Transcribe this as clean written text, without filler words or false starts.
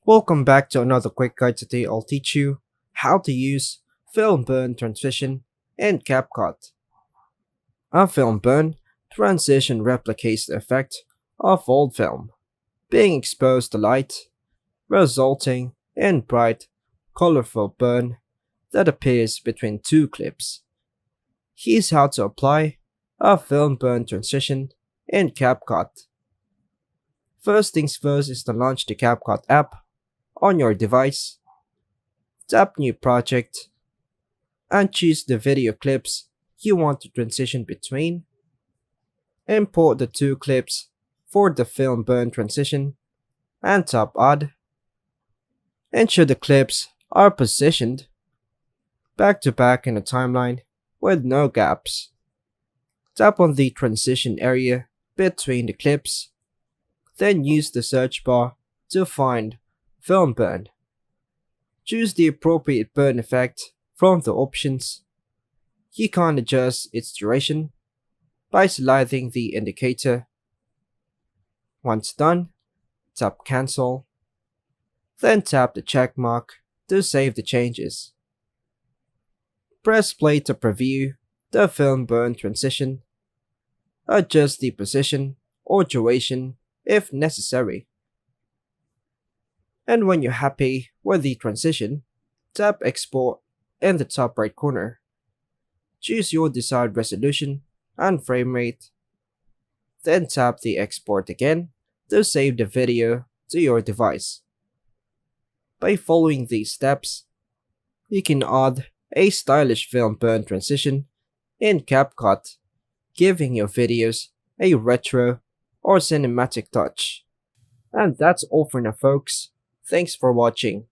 Welcome back to another quick guide. Today I'll teach you how to use film burn transition in CapCut. A film burn transition replicates the effect of old film being exposed to light, resulting in bright, colorful burn that appears between two clips. Here's how to apply a film burn transition in CapCut. First things first is to launch the CapCut app on your device, tap New Project, and choose the video clips you want to transition between. Import the two clips for the film burn transition and tap Add. Ensure the clips are positioned back to back in a timeline with no gaps. Tap on the transition area between the clips, then use the search bar to find film burn. Choose the appropriate burn effect from the options. You can adjust its duration by sliding the indicator. Once done, tap Cancel, then tap the check mark to save the changes. Press play to preview the film burn transition. Adjust the position or duration if necessary. And when you're happy with the transition, tap Export in the top right corner. Choose your desired resolution and frame rate. Then tap the Export again to save the video to your device. By following these steps, you can add a stylish film burn transition in CapCut, giving your videos a retro or cinematic touch. And that's all for now, folks. Thanks for watching.